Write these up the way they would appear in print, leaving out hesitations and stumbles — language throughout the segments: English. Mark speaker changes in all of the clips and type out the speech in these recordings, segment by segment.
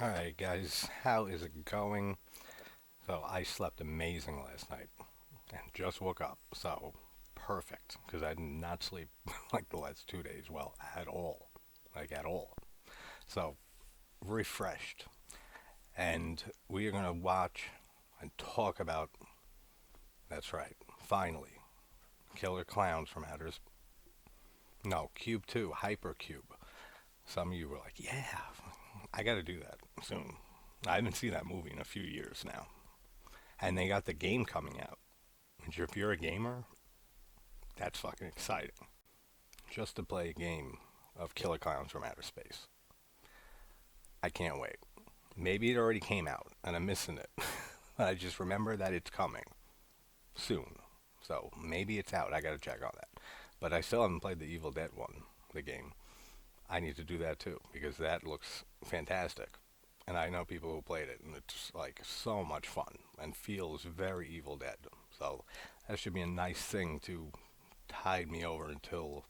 Speaker 1: Alright, guys, how is it going? So, I slept amazing last night and just woke up. So, perfect, because I did not sleep like the last 2 days well at all. Like, at all. So, refreshed. And we are going to watch and talk about, that's right, finally, Killer Clowns from Outer No, Cube 2, Hypercube. Some of you were like, yeah, I got to do that soon. I haven't seen that movie in a few years now. And they got the game coming out. Which if you're a gamer, that's fucking exciting. Just to play a game of Killer Clowns from Outer Space. I can't wait. Maybe it already came out and I'm missing it. I just remember that it's coming soon. So maybe it's out. I gotta check on that. But I still haven't played the Evil Dead one, the game. I need to do that too because that looks fantastic. And I know people who played it, and it's like so much fun and feels very Evil Dead. So that should be a nice thing to tide me over until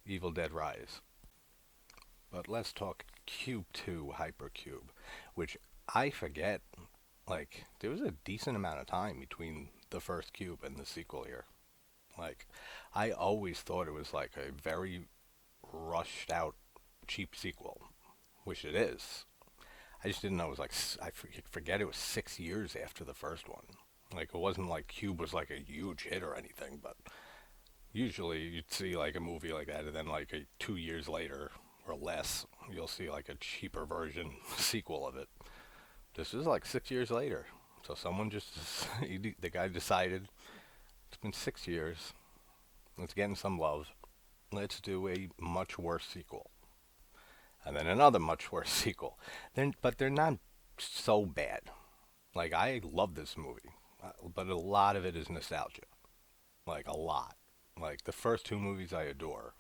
Speaker 1: Evil Dead Rise. But let's talk Cube 2 Hypercube, which I forget. Like, there was a decent amount of time between the first Cube and the sequel here. Like, I always thought it was like a very rushed out, cheap sequel, which it is. I just didn't know it was like forget it was 6 years after the first one. Like it wasn't like Cube was like a huge hit or anything, but usually you'd see like a movie like that, and then like 2 years later or less, you'll see like a cheaper version sequel of it. This is like 6 years later, so someone just the guy decided it's been 6 years. Let's get in some love. Let's do a much worse sequel, and then another much worse sequel. But they're not so bad. Like I love this movie, but a lot of it is nostalgia. Like a lot. Like the first two movies I adore.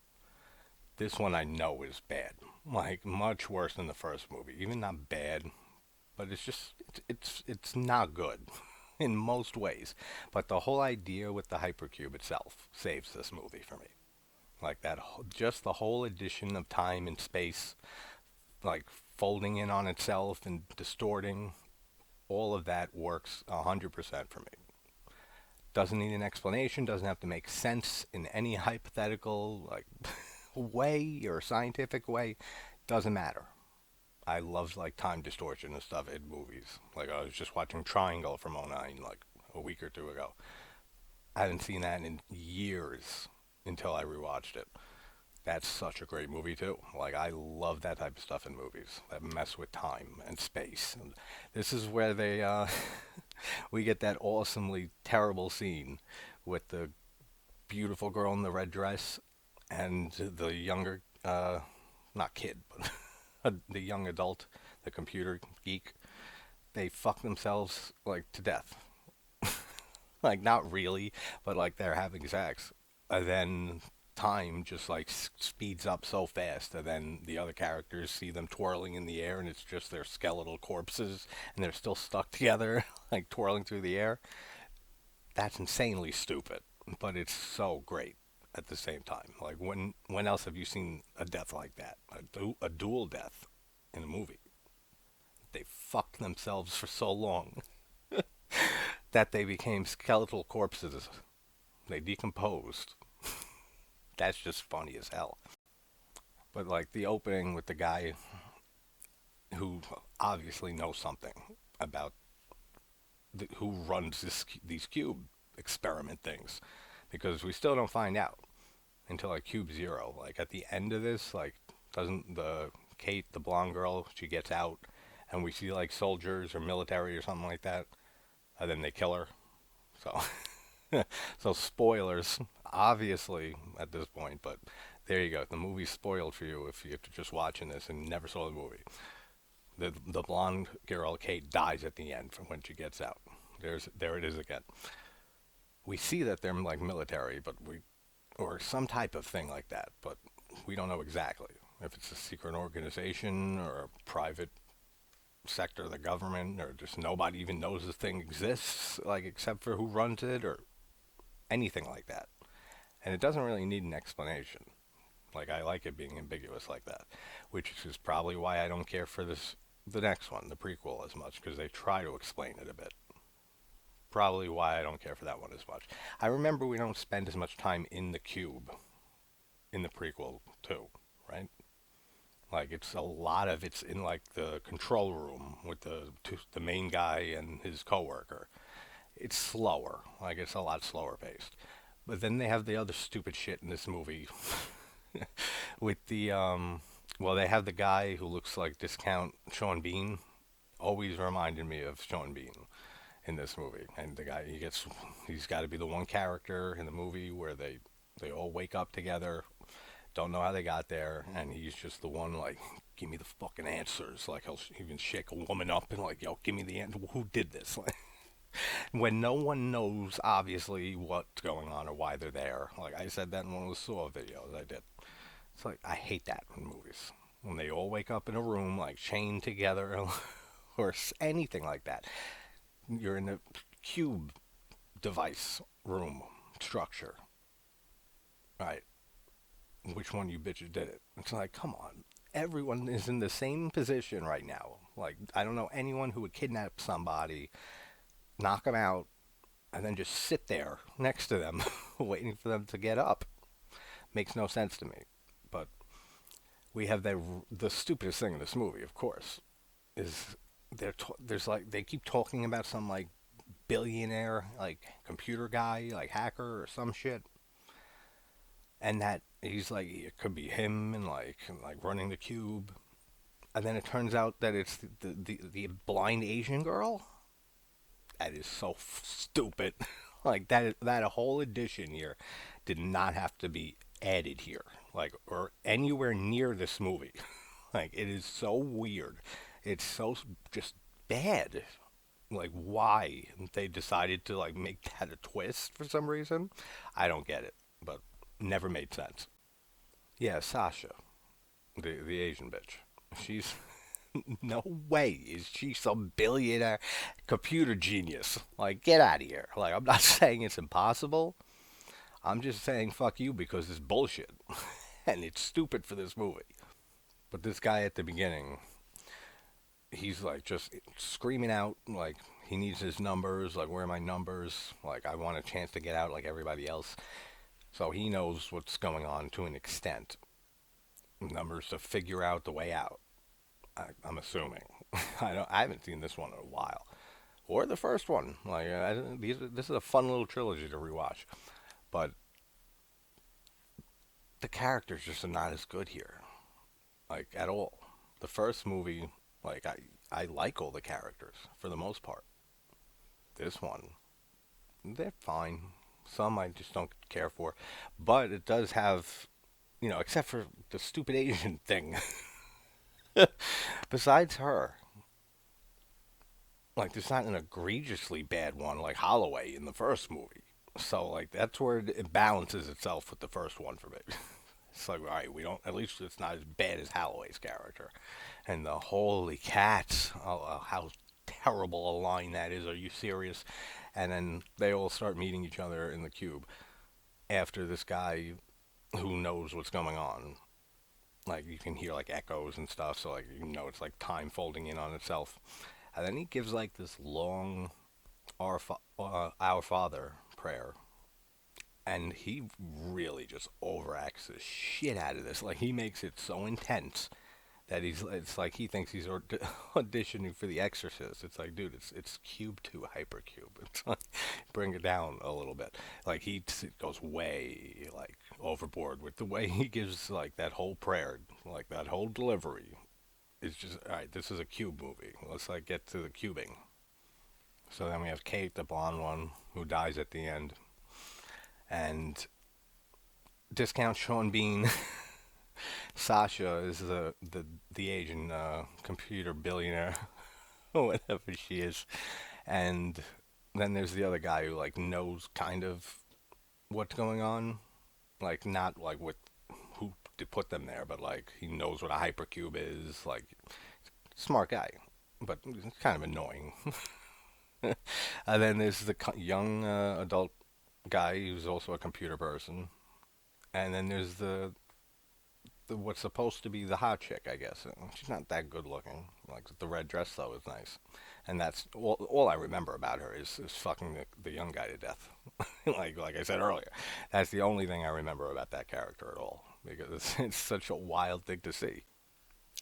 Speaker 1: This one I know is bad. Like much worse than the first movie. Even not bad, but it's just it's not good in most ways. But the whole idea with the hypercube itself saves this movie for me. Like that, just the whole addition of time and space, like folding in on itself and distorting, all of that works 100% for me. Doesn't need an explanation, doesn't have to make sense in any hypothetical like way or scientific way. Doesn't matter. I love like time distortion and stuff in movies. Like I was just watching Triangle from '09 like a week or two ago. I hadn't seen that in years until I rewatched it. That's such a great movie too. Like I love that type of stuff in movies that mess with time and space. And this is where they we get that awesomely terrible scene with the beautiful girl in the red dress and the younger not kid, but the young adult, the computer geek. They fuck themselves like to death. Like not really, but like they're having sex. And then time just like speeds up so fast, and then the other characters see them twirling in the air, and it's just their skeletal corpses, and they're still stuck together, like twirling through the air. That's insanely stupid, but it's so great at the same time. Like when else have you seen a death like that? A dual death in a movie. They fucked themselves for so long that they became skeletal corpses. They decomposed. That's just funny as hell. But like the opening with the guy who obviously knows something about who runs these cube experiment things, because we still don't find out until like Cube Zero. Like at the end of this, like doesn't the Kate, the blonde girl, she gets out, and we see like soldiers or military or something like that, and then they kill her. So so spoilers, obviously at this point, but there you go. The movie's spoiled for you if you're just watching this and never saw the movie. The blonde girl Kate dies at the end from when she gets out. There it is again. We see that they're like military, but we or some type of thing like that, but we don't know exactly if it's a secret organization or a private sector of the government, or just nobody even knows this thing exists, like except for who runs it or anything like that. And it doesn't really need an explanation. Like I like it being ambiguous like that, which is probably why I don't care for this the next one, the prequel, as much because they try to explain it a bit. Probably why I don't care for that one as much. I remember we don't spend as much time in the cube in the prequel too, right? Like it's a lot of it's in like the control room with the main guy and his coworker. It's slower, like it's a lot slower paced. But then they have the other stupid shit in this movie with well, they have the guy who looks like discount Sean Bean. Always reminded me of Sean Bean in this movie. And the guy, he's got to be the one character in the movie where they all wake up together, don't know how they got there, and he's just the one like, give me the fucking answers. Like he'll even shake a woman up and like, yo, give me the answer. Who did this? Like, when no one knows obviously what's going on or why they're there. Like I said that in one of the Saw videos I did. It's like I hate that in movies when they all wake up in a room like chained together or anything like that. You're in a cube device room structure, right? Which one of you bitches did it? It's like, come on. Everyone is in the same position right now. Like, I don't know anyone who would kidnap somebody, knock them out, and then just sit there next to them, waiting for them to get up. Makes no sense to me. But we have the stupidest thing in this movie, of course, is there's like they keep talking about some like billionaire like computer guy like hacker or some shit, and that he's like it could be him and like running the cube, and then it turns out that it's the blind Asian girl. That is so stupid. Like that whole addition here did not have to be added here, like or anywhere near this movie. Like it is so weird. It's so just bad. Like why they decided to like make that a twist for some reason. I don't get it, but never made sense. Yeah, Sasha, the Asian bitch. She's no way is she some billionaire computer genius. Like get out of here. Like I'm not saying it's impossible. I'm just saying fuck you because it's bullshit and it's stupid for this movie. But this guy at the beginning, he's like just screaming out like he needs his numbers, like where are my numbers? Like I want a chance to get out like everybody else. So he knows what's going on to an extent. Numbers to figure out the way out. I'm assuming. I haven't seen this one in a while, or the first one. Like this is a fun little trilogy to rewatch, but the characters just are not as good here, like at all. The first movie, like I like all the characters for the most part. This one, they're fine. Some I just don't care for, but it does have, except for the stupid Asian thing. Besides her, like there's not an egregiously bad one like Holloway in the first movie. So like that's where it balances itself with the first one for me. It's like all right, we don't at least it's not as bad as Holloway's character. And the holy cats, how terrible a line that is. Are you serious? And then they all start meeting each other in the cube after this guy who knows what's going on. Like you can hear like echoes and stuff, so like it's like time folding in on itself. And then he gives like this long Our Father prayer, and he really just overacts the shit out of this. Like he makes it so intense that it's like he thinks he's auditioning for The Exorcist. It's like, dude, it's Cube 2 Hypercube. It's like, bring it down a little bit. Like goes way like overboard with the way he gives like that whole prayer, like that whole delivery. It's just all right. This is a Cube movie. Let's like get to the cubing. So then we have Kate, the blonde one, who dies at the end, and discount Sean Bean. Sasha is the Asian computer billionaire, or whatever she is, and then there's the other guy who like knows kind of what's going on, like not like with who to put them there, but like he knows what a hypercube is. Like smart guy, but it's kind of annoying. And then there's the young adult guy who's also a computer person, and then there's what's supposed to be the hot chick, I guess. She's not that good looking. Like the red dress though is nice, and that's all I remember about her is fucking the young guy to death. Like I said earlier, that's the only thing I remember about that character at all because it's such a wild thing to see.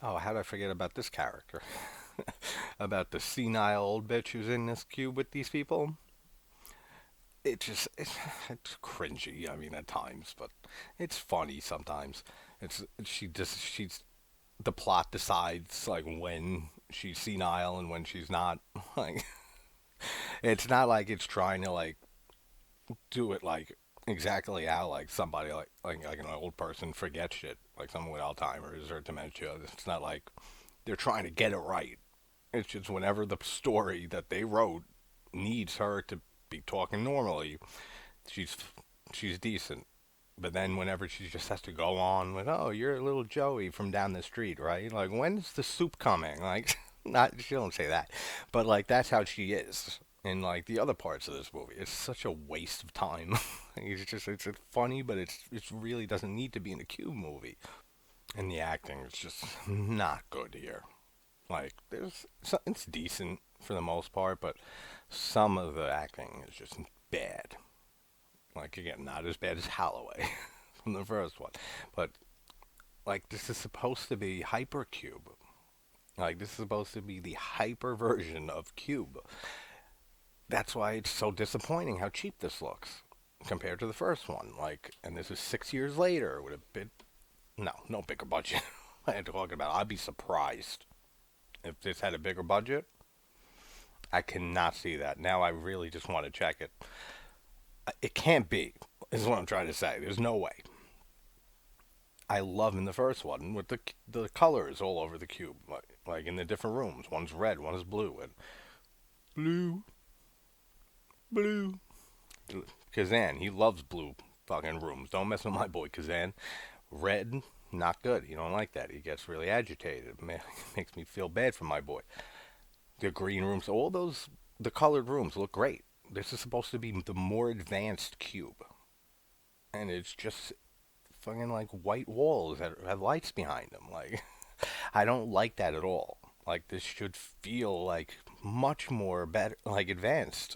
Speaker 1: Oh, how did I forget about this character? About the senile old bitch who's in this cube with these people. It's cringy. I mean, at times, but it's funny sometimes. She's the plot decides like when she's senile and when she's not. Like it's not like it's trying to like do it like exactly how like somebody like an old person forgets shit like someone with Alzheimer's or dementia. It's not like they're trying to get it right. It's just whenever the story that they wrote needs her to be talking normally, she's she's decent. But then whenever she just has to go on with, oh, you're little Joey from down the street, right? Like, when's the soup coming? Like, not she don't say that, but like that's how she is in like the other parts of this movie. It's such a waste of time. It's funny, but it really doesn't need to be in a Cube movie. And the acting is just not good here. Like, it's decent for the most part, but some of the acting is just bad. Like again, not as bad as Holloway from the first one, but like this is supposed to be Hypercube. Like this is supposed to be the hyper version of Cube. That's why it's so disappointing how cheap this looks compared to the first one. Like, and this is 6 years later with a bit no bigger budget. I'm talking about. I'd be surprised if this had a bigger budget. I cannot see that. Now I really just want to check it. It can't be, is what I'm trying to say. There's no way. I love in the first one with the colors all over the cube, like in the different rooms. One's red, one is blue, and blue, blue. Kazan, he loves blue fucking rooms. Don't mess with my boy Kazan. Red, not good. You don't like that. He gets really agitated. Makes me feel bad for my boy. The green rooms, all those, the colored rooms look great. This is supposed to be the more advanced cube. And it's just fucking like white walls that have lights behind them. Like, I don't like that at all. Like, this should feel like much more better, like advanced,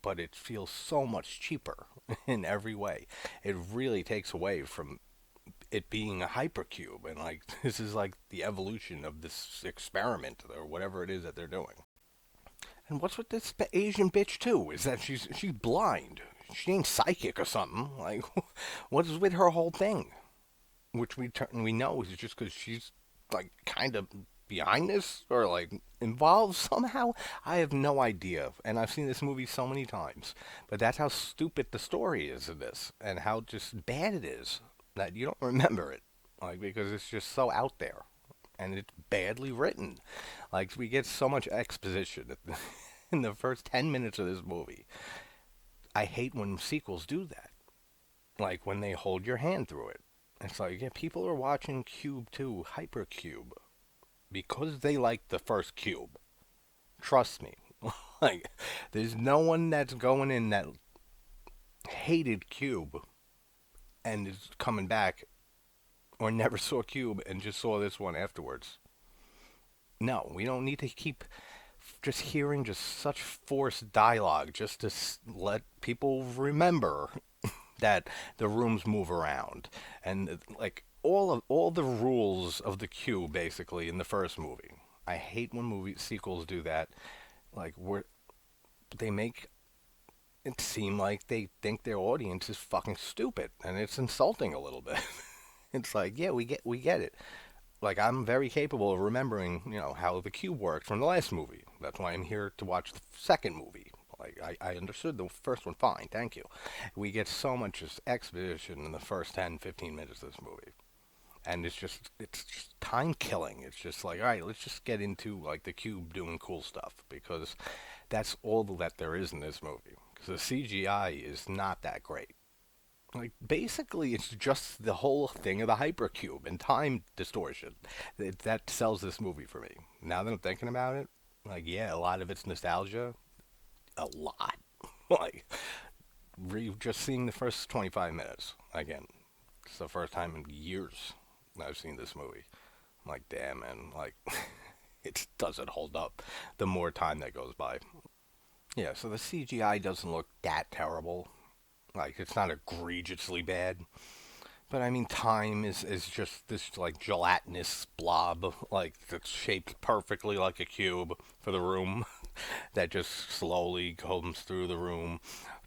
Speaker 1: but it feels so much cheaper in every way. It really takes away from it being a hypercube, and like, this is like the evolution of this experiment or whatever it is that they're doing. And what's with this Asian bitch too? Is that she's blind? She ain't psychic or something. Like, what is with her whole thing? Which we know is just because she's like kind of behind this or like involved somehow. I have no idea, and I've seen this movie so many times. But that's how stupid the story is in this, and how just bad it is that you don't remember it, like because it's just so out there and it's badly written. Like we get so much exposition in the first 10 minutes of this movie. I hate when sequels do that. Like when they hold your hand through it. It's like, yeah, people are watching Cube 2, Hypercube, because they like the first Cube. Trust me. Like, there's no one that's going in that hated Cube and is coming back or never saw Cube and just saw this one afterwards. No, we don't need to keep just hearing just such forced dialogue just to let people remember that the rooms move around and like all the rules of the cube basically in the first movie. I hate when movie sequels do that. Like where they make it seem like they think their audience is fucking stupid and it's insulting a little bit. It's like, yeah, we get it. Like I'm very capable of remembering, how the cube worked from the last movie. That's why I'm here to watch the second movie. Like I understood the first one fine, thank you. We get so much just exposition in the first 10, 15 minutes of this movie. And it's just time killing. It's just like, all right, let's just get into like the cube doing cool stuff because that's all that there is in this movie. Because the CGI is not that great. Like basically, it's just the whole thing of the hypercube and time distortion that sells this movie for me. Now that I'm thinking about it, like yeah, a lot of it's nostalgia, a lot. Like just seeing the first 25 minutes again. It's the first time in years I've seen this movie. I'm like, damn, man, like, it doesn't hold up the more time that goes by. Yeah, so the CGI doesn't look that terrible. Like, it's not egregiously bad. But I mean, time is just this like gelatinous blob, like that's shaped perfectly like a cube for the room, that just slowly comes through the room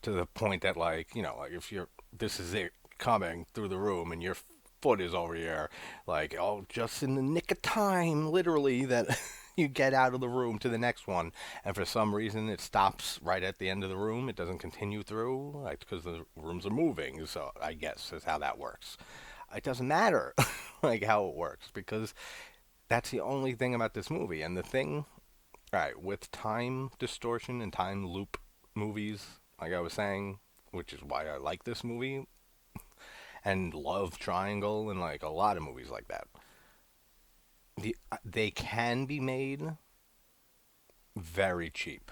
Speaker 1: to the point that like like if you're this is it coming through the room and your foot is over here, like oh just in the nick of time, literally that. You get out of the room to the next one, and for some reason it stops right at the end of the room. It doesn't continue through, like because the rooms are moving. So I guess is how that works. It doesn't matter, like how it works, because that's the only thing about this movie. And the thing, right, with time distortion and time loop movies, like I was saying, which is why I like this movie and love Triangle and like a lot of movies like that. They can be made very cheap.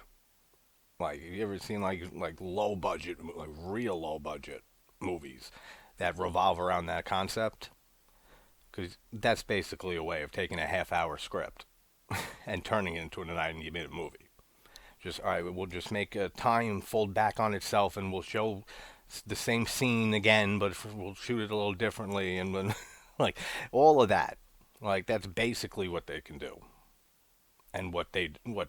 Speaker 1: Like, have you ever seen like low budget, like real low budget movies that revolve around that concept? Because that's basically a way of taking a half-hour script and turning it into a 90-minute movie. Just all right, we'll just make a time fold back on itself, and we'll show the same scene again, but we'll shoot it a little differently, and then like all of that. Like that's basically what they can do, and what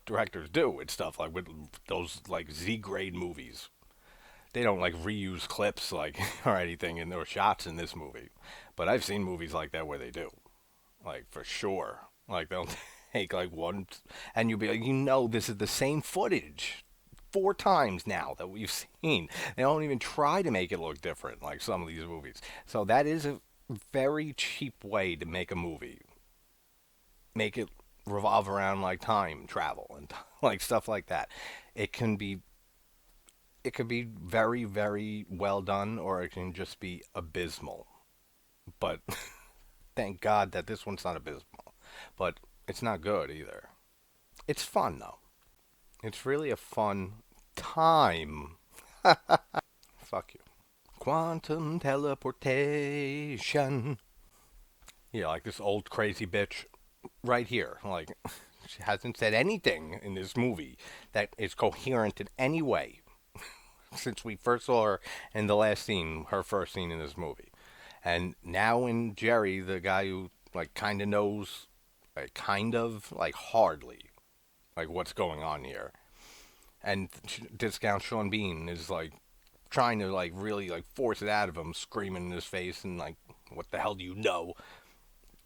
Speaker 1: directors do with stuff like with those like Z grade movies. They don't like reuse clips like or anything in their shots in this movie, but I've seen movies like that where they do, like for sure. Like they'll take like one, and you'll be like, this is the same footage. Four times now that we've seen. They don't even try to make it look different like some of these movies. So that is a very cheap way to make a movie. Make it revolve around like time travel and like stuff like that. It can be it could be very very well done or it can just be abysmal. But thank God that this one's not abysmal. But it's not good either. It's fun though. It's really a fun time. Fuck you. Quantum teleportation. Yeah, like this old crazy bitch right here. Like, she hasn't said anything in this movie that is coherent in any way since we first saw her in the last scene, her first scene in this movie. And now in Jerry, the guy who, like, kind of knows, like, kind of, like, hardly, like, what's going on here. And Discount Sean Bean is, like, trying to, like, really, like, force it out of him, screaming in his face and, like, what the hell do you know?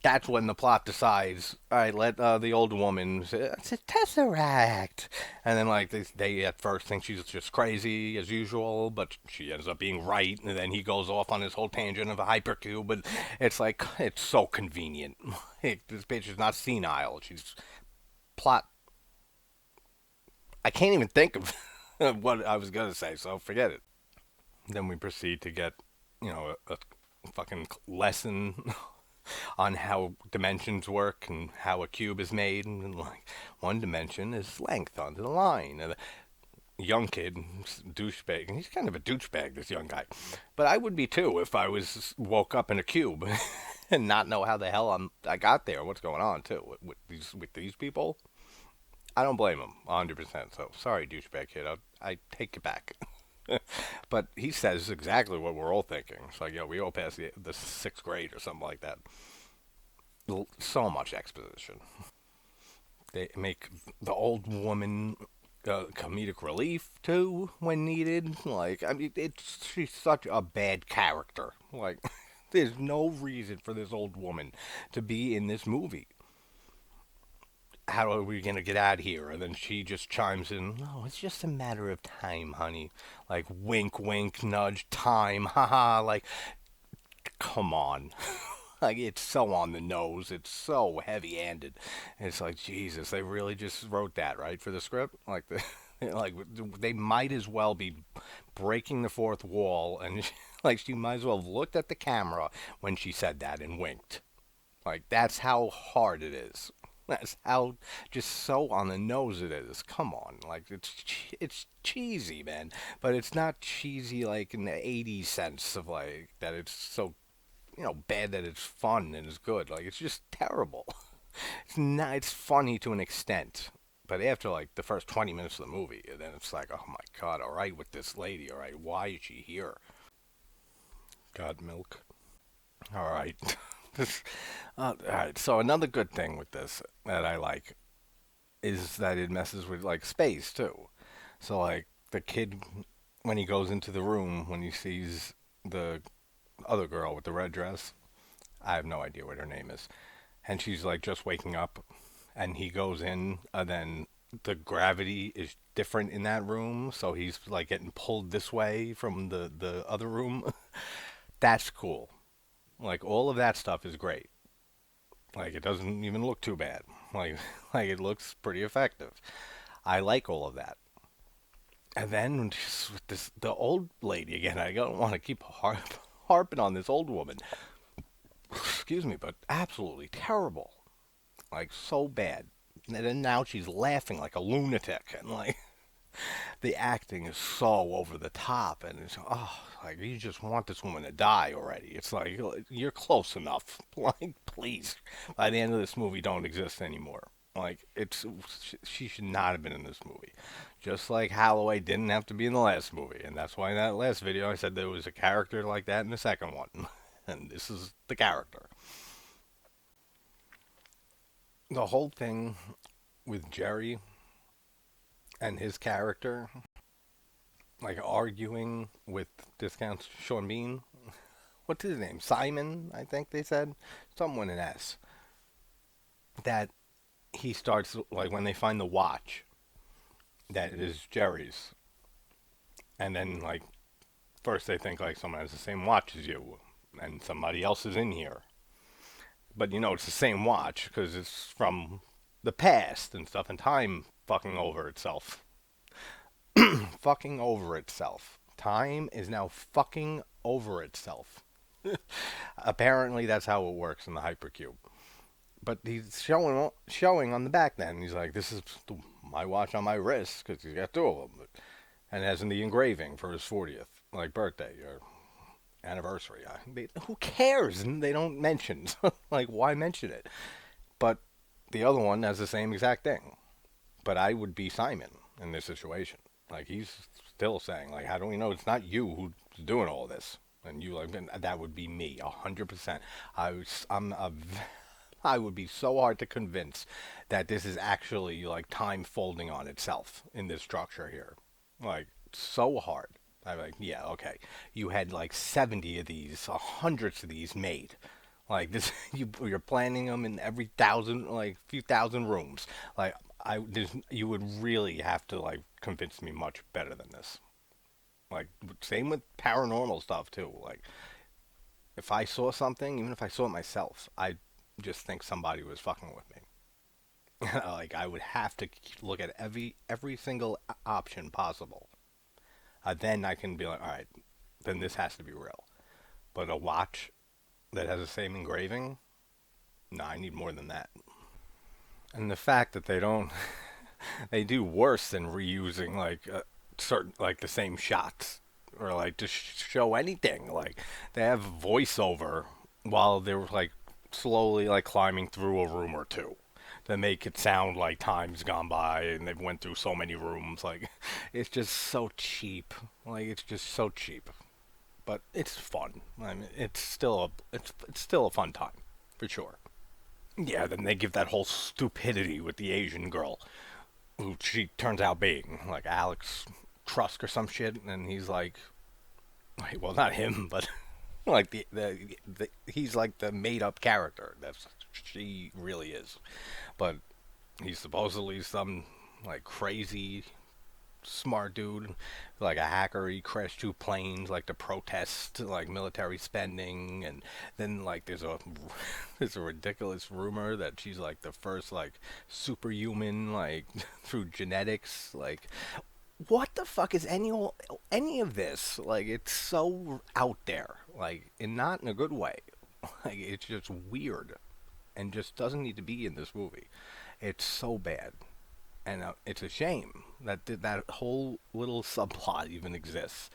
Speaker 1: That's when the plot decides, all right, let the old woman say, it's a tesseract. And then, like, they at first think she's just crazy, as usual, but she ends up being right. And then he goes off on his whole tangent of a hypercube. But it's like, it's so convenient. This bitch is not senile. She's plot. I can't even think of what I was going to say, so forget it. Then we proceed to get, a fucking lesson on how dimensions work and how a cube is made. And like one dimension is length onto the line. And a young kid, douchebag, and he's kind of a douchebag, this young guy. But I would be too if I was woke up in a cube and not know how the hell I got there. What's going on too with these people? I don't blame him 100%. So sorry, douchebag kid. I take it back. But he says exactly what we're all thinking. It's like, we all passed the sixth grade or something like that. So much exposition. They make the old woman comedic relief too when needed. Like, I mean, she's such a bad character. Like, there's no reason for this old woman to be in this movie. How are we going to get out of here? And then she just chimes in, no, it's just a matter of time, honey. Like, wink, wink, nudge, time, haha. Like, come on. Like, it's so on the nose. It's so heavy handed. It's like, Jesus, they really just wrote that, right, for the script? Like, like they might as well be breaking the fourth wall. And, like, she might as well have looked at the camera when she said that and winked. Like, that's how hard it is. That's how just so on the nose it is. Come on, like it's cheesy, man, but it's not cheesy like in the '80s sense of like that. It's so bad that it's fun and it's good. Like it's just terrible. It's not. It's funny to an extent, but after like the first 20 minutes of the movie, then it's like, oh my god, all right with this lady, all right, why is she here? God, milk. All right. All right. So another good thing with this that I like is that it messes with like space too. So like the kid when he goes into the room when he sees the other girl with the red dress, I have no idea what her name is, and she's like just waking up, and he goes in, and then the gravity is different in that room, so he's like getting pulled this way from the other room. That's cool. Like all of that stuff is great. Like it doesn't even look too bad. Like like it looks pretty effective. I like all of that. And then just with this the old lady again. I don't want to keep harping on this old woman. Excuse me, but absolutely terrible. Like so bad. And then now she's laughing like a lunatic, and like the acting is so over the top, and it's like you just want this woman to die already. It's like you're close enough. Like please, by the end of this movie, don't exist anymore. Like she should not have been in this movie. Just like Holloway didn't have to be in the last movie, and that's why in that last video I said there was a character like that in the second one, and this is the character. The whole thing with Jerry and his character, like arguing with discounts Sean Bean. What's his name? Simon, I think they said. Someone in S. That he starts, like, when they find the watch that is Jerry's. And then, like, first they think, like, someone has the same watch as you. And somebody else is in here. But, it's the same watch because it's from the past and stuff. And time fucking over itself. Fucking over itself. Time is now fucking over itself. Apparently, that's how it works in the Hypercube. But he's showing on the back then. He's like, this is my watch on my wrist because he's got two of them. And it has in the engraving for his 40th, like birthday or anniversary. Who cares? And they don't mention. Like, why mention it? But the other one has the same exact thing. But I would be Simon in this situation. Like he's still saying, like, how do we know it's not you who's doing all this? And you like that would be me, 100%. I would be so hard to convince that this is actually like time folding on itself in this structure here, like so hard. I'm like, yeah, okay. You had like 70 of these, hundreds of these made. Like this, you're planning them in every thousand, like few thousand rooms. Like you would really have to like convince me much better than this. Like same with paranormal stuff too. Like if I saw something, even if I saw it myself, I just think somebody was fucking with me. Like I would have to look at every single option possible. Then I can be like, all right, then this has to be real. But a watch that has the same engraving, no, I need more than that. And the fact that they don't, they do worse than reusing like certain like the same shots or like just show anything. Like they have voiceover while they're like slowly like climbing through a room or two to make it sound like time's gone by and they've went through so many rooms. Like it's just so cheap. Like it's just so cheap. But it's fun. I mean, it's still a fun time for sure. Yeah, then they give that whole stupidity with the Asian girl who she turns out being like Alex Trusk or some shit, and he's like well, not him, but like the he's like the made up character that she really is, but he's supposedly some like crazy smart dude, like a hacker. He crashed two planes, like to protest like military spending, and then like there's a there's a ridiculous rumor that she's like the first like superhuman like through genetics. Like, what the fuck is any of this? Like, it's so out there, like, and not in a good way. Like, it's just weird, and just doesn't need to be in this movie. It's so bad. And it's a shame that that whole little subplot even exists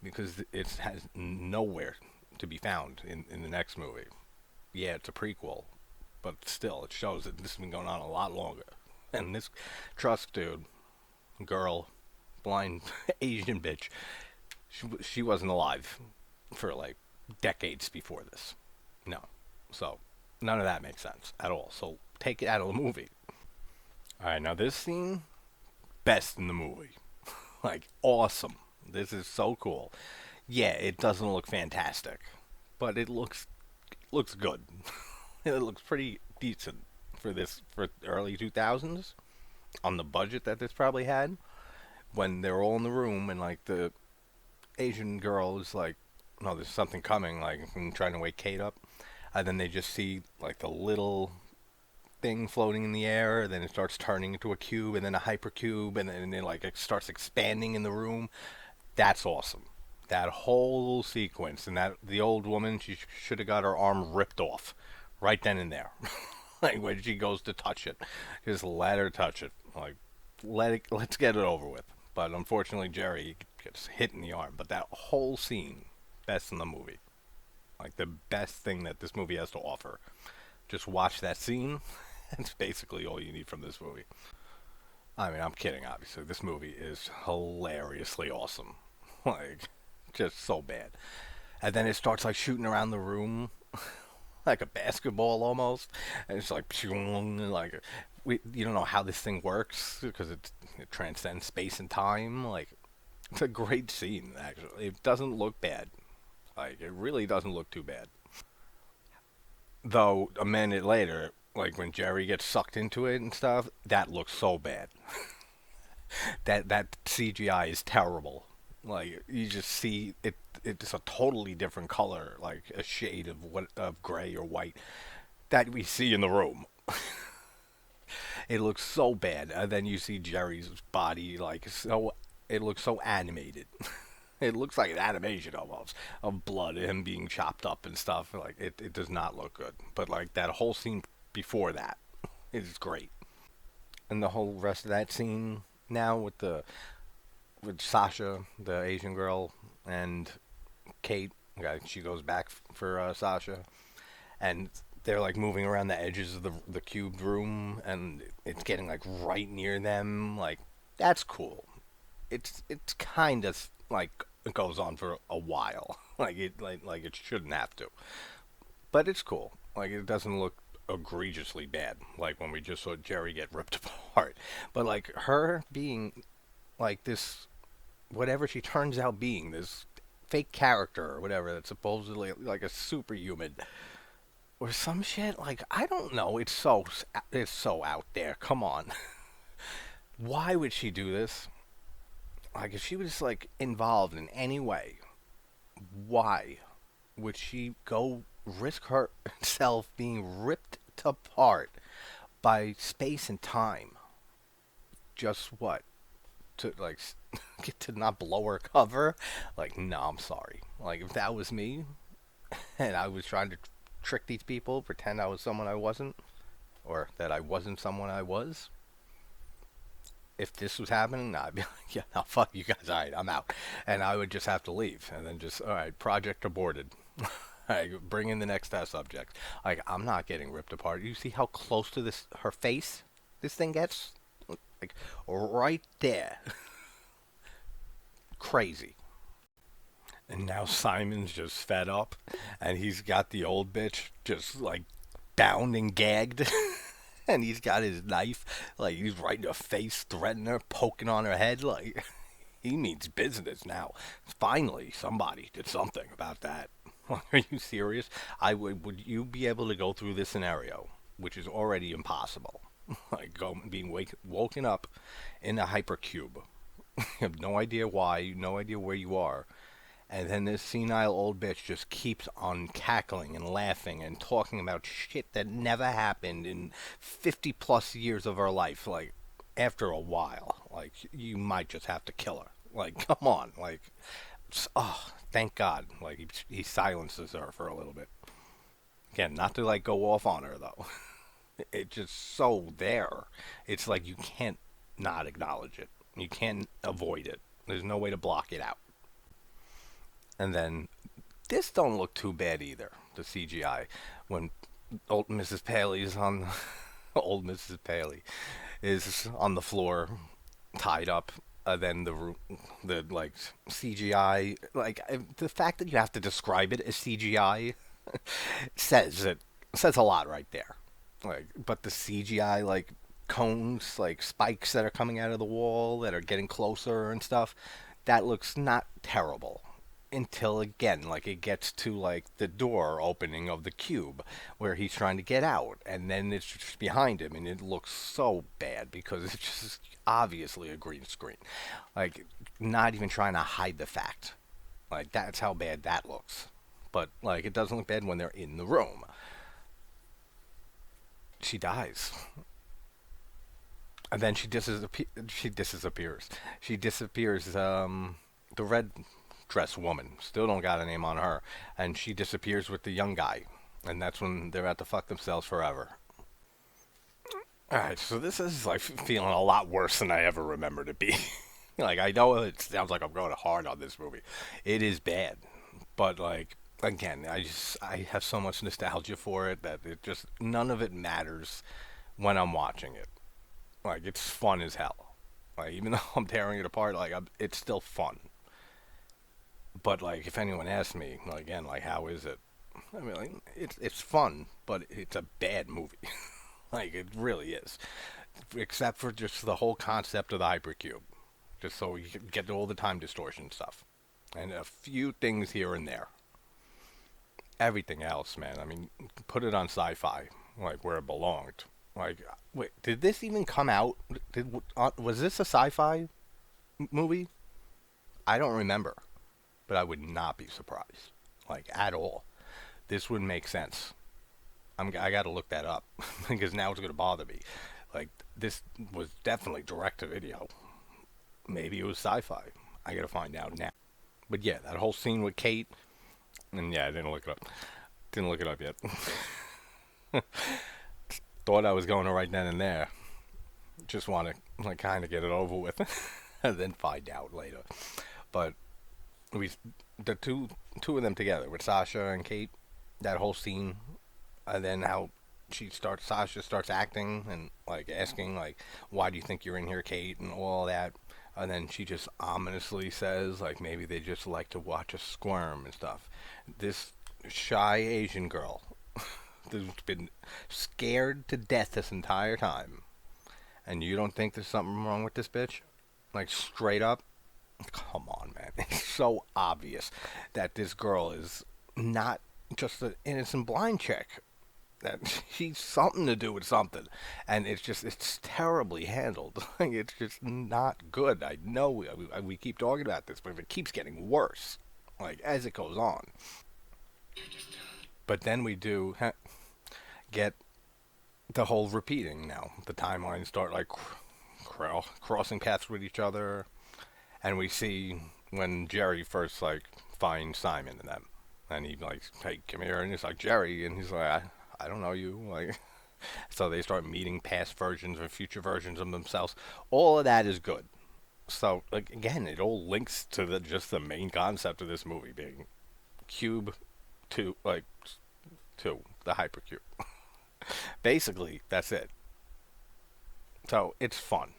Speaker 1: because it has nowhere to be found in the next movie. Yeah, it's a prequel, but still, it shows that this has been going on a lot longer. And this, trust, dude, girl, blind Asian bitch, she wasn't alive for like decades before this. No. So, none of that makes sense at all. So, take it out of the movie. Alright, now this scene, best in the movie. Like, awesome. This is so cool. Yeah, it doesn't look fantastic, but it looks good. It looks pretty decent for early 2000s on the budget that this probably had. When they're all in the room and like the Asian girl is like, no, there's something coming, like and trying to wake Kate up, and then they just see like the little thing floating in the air, then it starts turning into a cube, and then a hypercube, and then it starts expanding in the room. That's awesome. That whole sequence, and that the old woman, she should have got her arm ripped off right then and there. Like when she goes to touch it, just let her touch it. Like let's get it over with. But unfortunately, Jerry gets hit in the arm. But that whole scene, best in the movie. Like the best thing that this movie has to offer. Just watch that scene. That's basically all you need from this movie. I mean, I'm kidding, obviously. This movie is hilariously awesome. Like, just so bad. And then it starts like shooting around the room like a basketball almost. And it's like, like you don't know how this thing works because it transcends space and time. Like, it's a great scene, actually. It doesn't look bad. Like, it really doesn't look too bad. Though, a minute later, like when Jerry gets sucked into it and stuff, that looks so bad. That CGI is terrible. Like you just see it, it's a totally different color, like a shade of gray or white that we see in the room. It looks so bad, and then you see Jerry's body like so. It looks so animated. It looks like an animation almost of blood, him being chopped up and stuff. Like it does not look good. But like that whole scene before that is great, and the whole rest of that scene now with Sasha, the Asian girl, and Kate. Yeah, she goes back for Sasha, and they're like moving around the edges of the cubed room, and it's getting like right near them. Like that's cool. It's kind of like it goes on for a while. Like it shouldn't have to, but it's cool. Like it doesn't look egregiously bad. Like when we just saw Jerry get ripped apart, but like her being like this whatever she turns out being, this fake character or whatever that's supposedly like a superhuman or some shit. Like I don't know. It's so out there. Come on. Why would she do this? Like if she was like involved in any way, why would she go risk herself being ripped apart by space and time? Just what? To like get to not blow her cover? Like no, I'm sorry. Like if that was me and I was trying to trick these people, pretend I was someone I wasn't, or that I wasn't someone I was. If this was happening, I'd be like, yeah, no, fuck you guys, alright, I'm out. And I would just have to leave. And then just, alright, project aborted. Alright, bring in the next subject. Like, I'm not getting ripped apart. You see how close to her face this thing gets? Like, right there. Crazy. And now Simon's just fed up. And he's got the old bitch just, like, bound and gagged. And he's got his knife, like he's right in her face, threatening her, poking on her head. Like he means business now. Finally, somebody did something about that. Are you serious? Would you be able to go through this scenario, which is already impossible? Like being woken up in a hypercube. You have no idea why, no idea where you are. And then this senile old bitch just keeps on cackling and laughing and talking about shit that never happened in 50 plus years of her life. Like, after a while, like, you might just have to kill her. Like, come on. Like, oh, thank God. Like, he silences her for a little bit. Again, not to, like, go off on her, though. It's just so there. It's like you can't not acknowledge it. You can't avoid it. There's no way to block it out. And then this don't look too bad either. The CGI when old Mrs. Paley's on old Mrs. Paley is on the floor, tied up. Then the like CGI, the fact that you have to describe it as CGI says it says a lot right there. But the CGI cones, spikes that are coming out of the wall that are getting closer and stuff, that looks not terrible until again it gets to the door opening of the cube where he's trying to get out, and then it's just behind him and it looks so bad because it's just obviously a green screen, not even trying to hide the fact, that's how bad that looks. But it doesn't look bad when they're in the room. She dies, and then she disappears. The red dress woman still don't got a name on her, and she disappears with the young guy, and that's when they're about to fuck themselves forever. All right, so this is feeling a lot worse than I ever remembered it be. I know it sounds like I'm going hard on this movie. It is bad, but again, I have so much nostalgia for it that it just none of it matters when I'm watching it. It's fun as hell. Even though I'm tearing it apart, it's still fun. But if anyone asks me again, how is it? I mean, it's fun, but it's a bad movie. It really is, except for just the whole concept of the hypercube, just so you can get all the time distortion stuff, and a few things here and there. Everything else, man. I mean, put it on sci-fi, where it belonged. Wait, did this even come out? Was this a sci-fi movie? I don't remember, but I would not be surprised, at all. This would make sense. I got to look that up because now it's going to bother me. This was definitely direct to video. Maybe it was sci-fi. I got to find out now. But yeah, that whole scene with Kate, and yeah, I didn't look it up. Didn't look it up yet. Thought I was going to right then and there. Just want to kind of get it over with, and then find out later. But the two of them together with Sasha and Kate, that whole scene, and then how Sasha starts acting and asking why do you think you're in here, Kate, and all that, and then she just ominously says maybe they just like to watch us squirm and stuff. This shy Asian girl who's been scared to death this entire time, and you don't think there's something wrong with this bitch? Straight up? Come on, man. It's so obvious that this girl is not just an innocent blind chick. That she's something to do with something. And it's terribly handled. It's just not good. I know we keep talking about this, but it keeps getting worse, as it goes on. But then we do get the whole repeating now. The timelines start crossing paths with each other, and we see when Jerry first finds Simon and them, and he hey, come here, and he's Jerry, and he's I don't know you, so they start meeting past versions or future versions of themselves. All of that is good. So again, it all links to just the main concept of this movie being cube to the hypercube. Basically, that's it. So it's fun.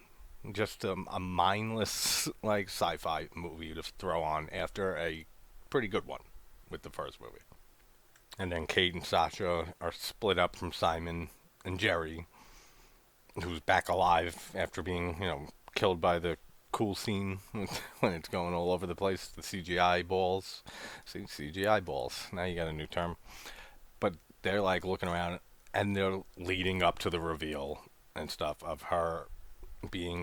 Speaker 1: Just a mindless sci-fi movie to throw on after a pretty good one with the first movie. And then Kate and Sasha are split up from Simon and Jerry, who's back alive after being, killed by the cool scene when it's going all over the place. The CGI balls. See, CGI balls. Now you got a new term. But they're looking around, and they're leading up to the reveal and stuff of her being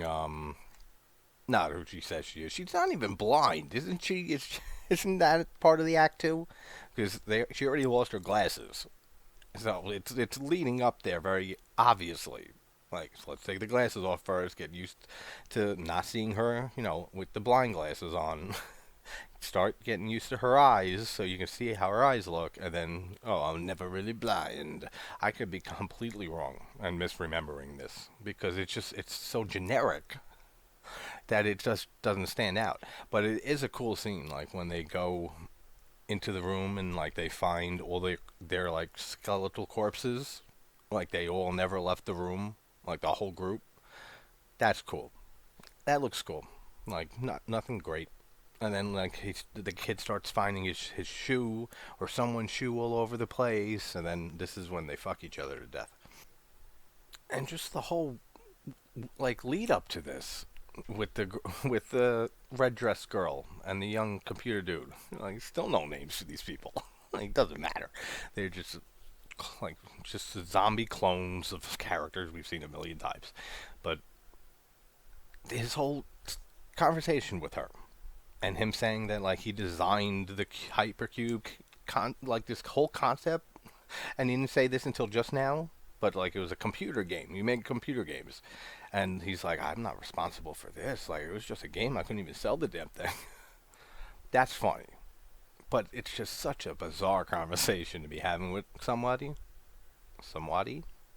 Speaker 1: not who she says she is. She's not even blind, isn't she? Isn't that part of the act too? Because she already lost her glasses, so it's leading up there very obviously. So let's take the glasses off first, get used to not seeing her, with the blind glasses on. Start getting used to her eyes so you can see how her eyes look, and then, I'm never really blind. I could be completely wrong and misremembering this because it's so generic that it just doesn't stand out. But it is a cool scene, when they go into the room and like they find all their like skeletal corpses, like they all never left the room, like the whole group. That's cool. That looks cool. Like not nothing great. And then like the kid starts finding his shoe or someone's shoe all over the place, and then this is when they fuck each other to death. And just the whole like lead up to this with the with the red dress girl and the young computer dude. Like still no names for these people. Like it doesn't matter. They're just like just zombie clones of characters we've seen a million times. But his whole conversation with her and him saying that like he designed the hypercube like this whole concept, and he didn't say this until just now, but like it was a computer game. You make computer games, and he's like, I'm not responsible for this. Like it was just a game. I couldn't even sell the damn thing. That's funny, but it's just such a bizarre conversation to be having with somebody,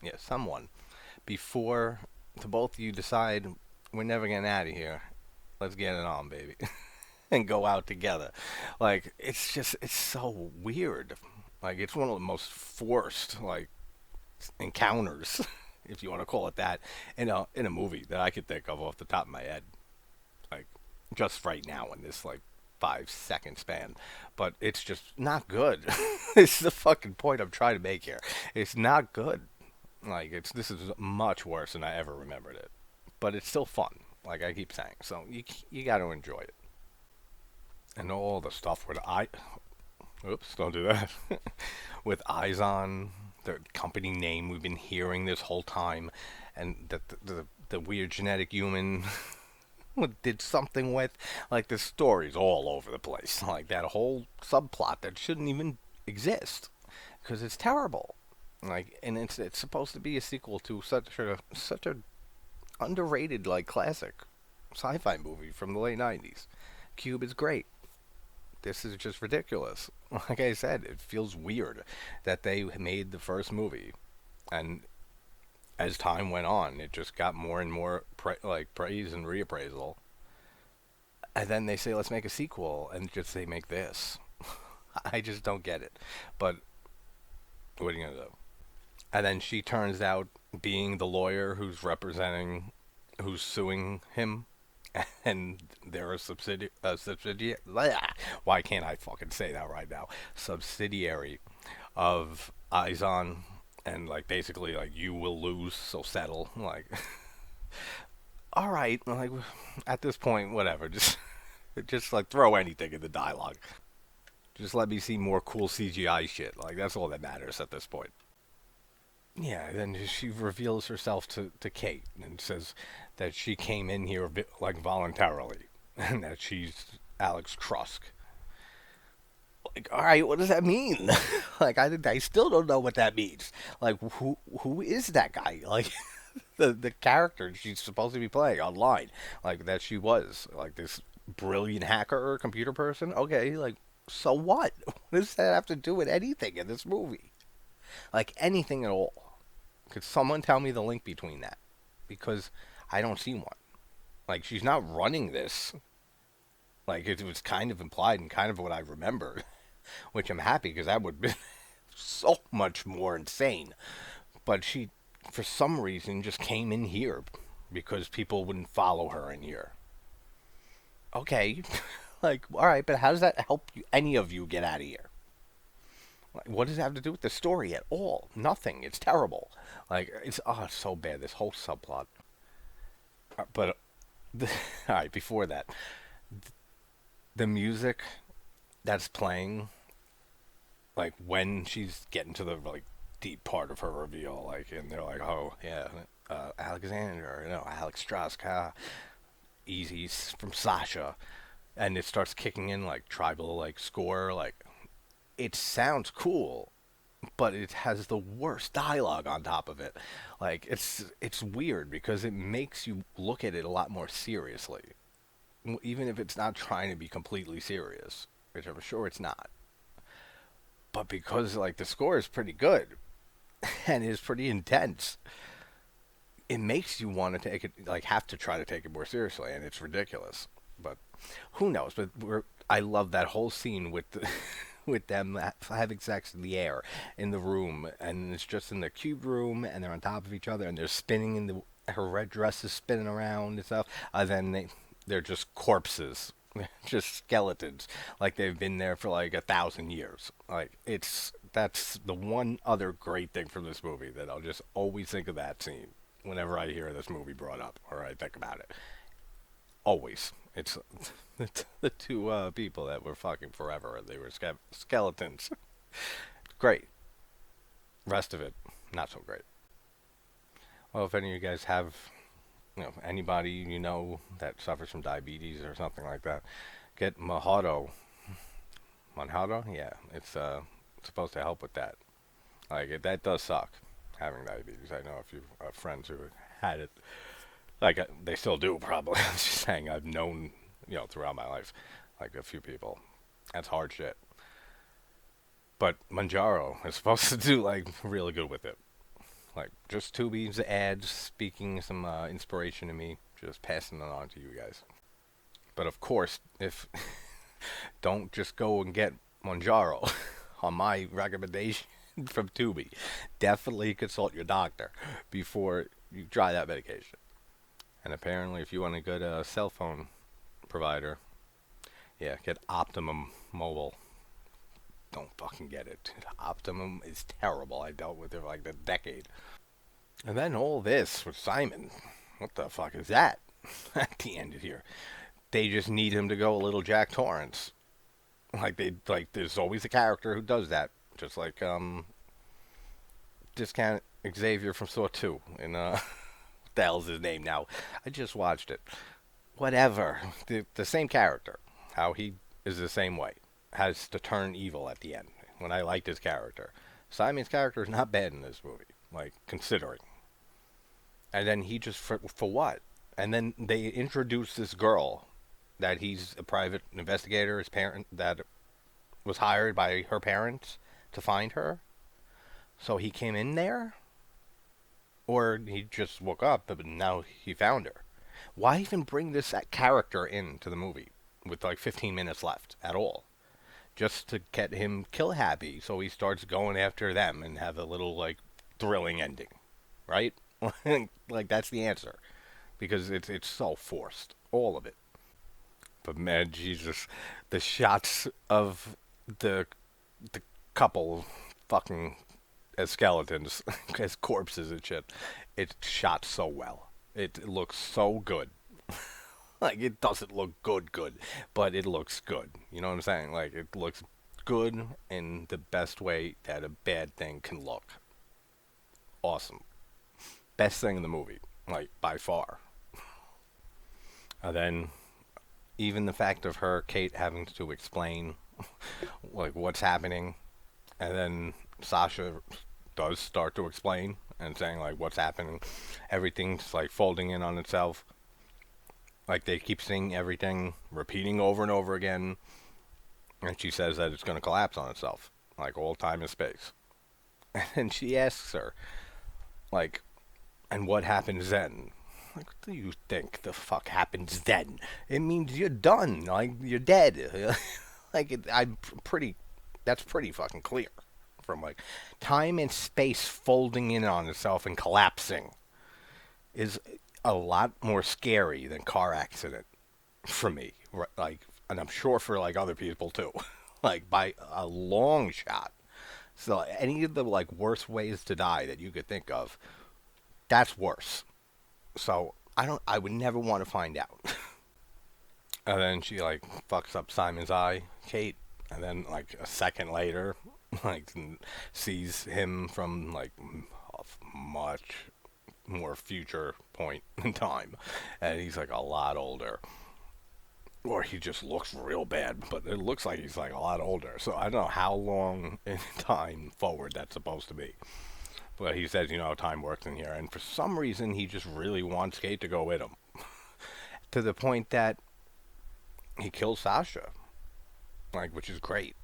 Speaker 1: yeah, someone, before the both of you decide we're never getting out of here. Let's get it on, baby. And go out together. Like it's so weird. Like it's one of the most forced like encounters, if you want to call it that, in a movie that I could think of off the top of my head. Like just right now in this like 5 second span. But it's just not good. It's the fucking point I'm trying to make here. It's not good. Like it's this is much worse than I ever remembered it. But it's still fun. Like I keep saying. So you got to enjoy it. And all the stuff with oops, don't do that. With eyes on the company name we've been hearing this whole time, and that the weird genetic human did something with, like the story's all over the place. Like that whole subplot that shouldn't even exist because it's terrible. Like, and it's supposed to be a sequel to such a underrated like classic sci-fi movie from the late '90s. Cube is great. This is just ridiculous. Like I said, it feels weird that they made the first movie, and as time went on, it just got more and more like praise and reappraisal. And then they say, let's make a sequel, and just they make this. I just don't get it. But what are you gonna do? And then she turns out being the lawyer who's suing him, and they're a subsidiary. Why can't I fucking say that right now? Subsidiary of Izon, and like basically like you will lose, so settle. Like, all right, like at this point, whatever. Just like throw anything in the dialogue. Just let me see more cool CGI shit. Like that's all that matters at this point. Yeah, then she reveals herself to Kate and says that she came in here like voluntarily, and that she's Alex Trusk. Like, all right, what does that mean? Like, I still don't know what that means. Like, who is that guy? Like, the character she's supposed to be playing online, like that she was like this brilliant hacker or computer person. Okay, like, so what? What does that have to do with anything in this movie? Like anything at all? Could someone tell me the link between that? Because I don't see one. Like she's not running this. Like it was kind of implied and kind of what I remember, which I'm happy because that would be so much more insane. But she, for some reason, just came in here because people wouldn't follow her in here. Okay, like all right, but how does that help you, any of you get out of here? Like, what does it have to do with the story at all? Nothing. It's terrible. Like it's so bad. This whole subplot. But the, all right, before that, the music that's playing, like when she's getting to the like deep part of her reveal, like, and they're like, oh yeah, Alexander, Alex Strauss, easy from Sasha, and it starts kicking in like tribal like score, like it sounds cool, but it has the worst dialogue on top of it. Like it's weird because it makes you look at it a lot more seriously, even if it's not trying to be completely serious, which I'm sure it's not. But because like the score is pretty good and is pretty intense, it makes you want to take it like have to try to take it more seriously, and it's ridiculous. But who knows? But I love that whole scene with the with them having sex in the air in the room, and it's just in the cube room, and they're on top of each other, and they're spinning in the her red dress is spinning around and stuff. Then they're just corpses, just skeletons, like they've been there for like 1,000 years. Like that's the one other great thing from this movie that I'll just always think of that scene whenever I hear this movie brought up or I think about it. Always. It's the two people that were fucking forever. They were skeletons. Great. Rest of it, not so great. Well, if any of you guys have, anybody you know that suffers from diabetes or something like that, get Mahado. Manhado? Yeah, it's supposed to help with that. Like that does suck having diabetes. I know a few friends who had it. Like they still do probably. I'm just saying I've known throughout my life, like a few people. That's hard shit. But Manjaro is supposed to do like really good with it. Like just Tubi's ads speaking some inspiration to me, just passing it on to you guys. But of course, if don't just go and get Manjaro on my recommendation from Tubi. Definitely consult your doctor before you try that medication. And apparently, if you want a good cell phone provider, yeah, get Optimum Mobile. Don't fucking get it. Optimum is terrible. I dealt with it for like a decade. And then all this with Simon. What the fuck is that? At the end of here, they just need him to go a little Jack Torrance. There's always a character who does that. Just like Discount Xavier from Saw 2 in what the hell's his name now? I just watched it. Whatever. The same character. How he is the same way. Has to turn evil at the end. When I liked his character. Simon's character is not bad in this movie. Like, considering. And then he just, for what? And then they introduce this girl that he's a private investigator, his parent, that was hired by her parents to find her. So he came in there? Or he just woke up, but now he found her. Why even bring this character into the movie with like 15 minutes left at all? Just to get him kill happy, so he starts going after them and have a little like thrilling ending, right? Like that's the answer, because it's so forced, all of it. But man, Jesus, the shots of the couple fucking as skeletons, as corpses and shit, it's shot so well. It looks so good. Like, it doesn't look good, but it looks good. You know what I'm saying? Like, it looks good in the best way that a bad thing can look. Awesome. Best thing in the movie, like, by far. And then, even the fact of her, Kate, having to explain, like, what's happening, and then Sasha does start to explain, and saying, like, what's happening. Everything's, like, folding in on itself. Like, they keep seeing everything, repeating over and over again. And she says that it's going to collapse on itself. Like, all time and space. And she asks her, like, and what happens then? Like, what do you think the fuck happens then? It means you're done. Like, you're dead. That's pretty fucking clear. From, like, time and space folding in on itself and collapsing is a lot more scary than car accident for me. Like, and I'm sure for, like, other people, too. Like, by a long shot. So, any of the, like, worst ways to die that you could think of, that's worse. So, I would never want to find out. And then she, like, fucks up Simon's eye, Kate. And then, like, a second later, like, sees him from, like, a much more future point in time. And he's, like, a lot older. Or he just looks real bad, but it looks like he's, like, a lot older. So I don't know how long in time forward that's supposed to be. But he says, how time works in here. And for some reason, he just really wants Kate to go with him. To the point that he kills Sasha. Like, which is great.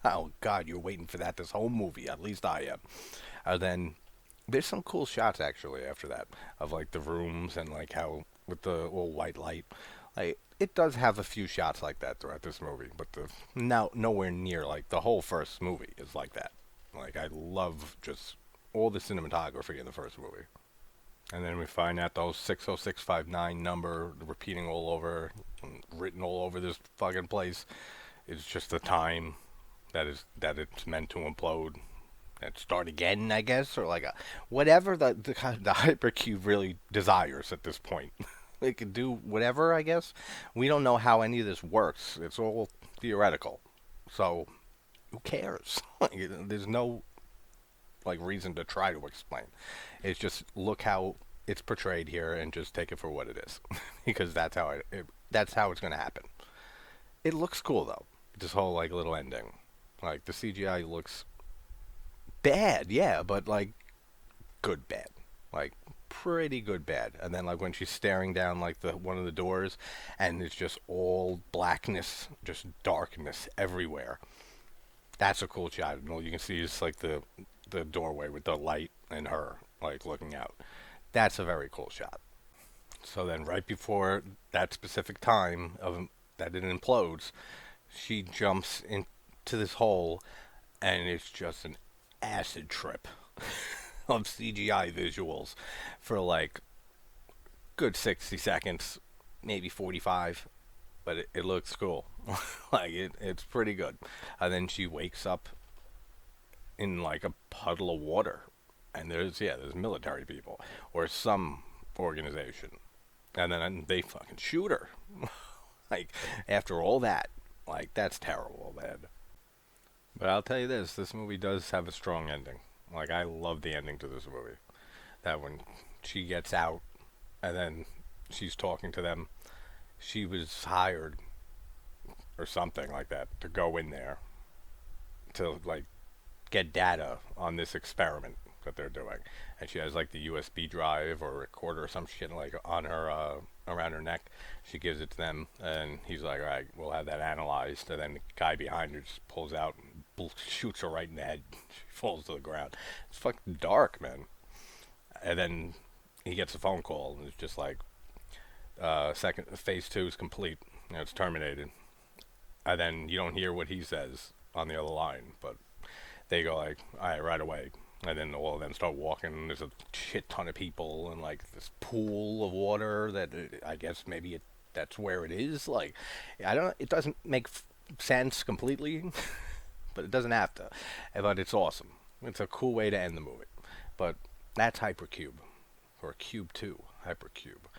Speaker 1: Oh, God, you're waiting for that this whole movie. At least I am. And then there's some cool shots, actually, after that. Of, like, the rooms and, like, how with the little white light. Like it does have a few shots like that throughout this movie, but the nowhere near like the whole first movie is like that. Like I love just all the cinematography in the first movie. And then we find out those 60659 number repeating all over, written all over this fucking place is just the time that it's meant to implode and start again, I guess, or like a whatever the hypercube really desires at this point. It can do whatever, I guess. We don't know how any of this works. It's all theoretical. So who cares? There's no like reason to try to explain. It's just look how it's portrayed here and just take it for what it is, because that's how it's gonna happen. It looks cool though. This whole like little ending, like the CGI looks bad, yeah, but like good bad, like pretty good bad. And then like when she's staring down like the one of the doors, and it's just all blackness, just darkness everywhere. That's a cool shot. And all you can see is like the doorway with the light and her like looking out. That's a very cool shot. So then, right before that specific time of that it implodes, she jumps into this hole, and it's just an acid trip of CGI visuals for like good 60 seconds, maybe 45, but it looks cool. Like it's pretty good. And then she wakes up in like a puddle of water, and there's military people or some organization, and then they fucking shoot her. Like after all that, like that's terrible, man. But I'll tell you this movie does have a strong ending. Like I love the ending to this movie. That when she gets out and then she's talking to them, she was hired or something like that to go in there to like get data on this experiment that they're doing. And she has like the USB drive or recorder or some shit like on her around her neck. She gives it to them, and he's like, "All right, we'll have that analyzed." And then the guy behind her just pulls out and shoots her right in the head. She falls to the ground. It's fucking dark, man. And then he gets a phone call, and it's just like, second phase two is complete. You know, it's terminated. And then you don't hear what he says on the other line, but they go like, "All right, right away." And then all of them start walking. And there's a shit ton of people and like this pool of water that I guess maybe that's where it is. Like, I don't. It doesn't make sense completely, but it doesn't have to. But it's awesome. It's a cool way to end the movie. But that's Hypercube, or Cube Two, Hypercube.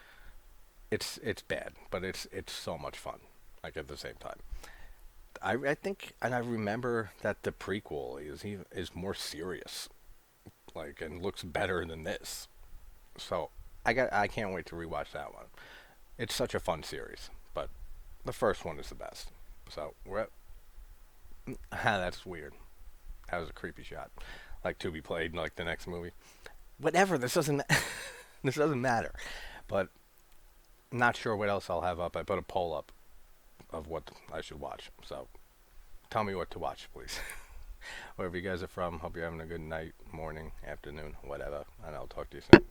Speaker 1: It's bad, but it's so much fun. Like at the same time. I think, and I remember that the prequel is more serious, like, and looks better than this. So I can't wait to rewatch that one. It's such a fun series, but the first one is the best. So we're at, that's weird. That was a creepy shot, like to be played in like the next movie. Whatever. This doesn't this doesn't matter. But not sure what else I'll have up. I put a poll up of what I should watch. So tell me what to watch, please. Wherever you guys are from, hope you're having a good night, morning, afternoon, whatever, and I'll talk to you soon.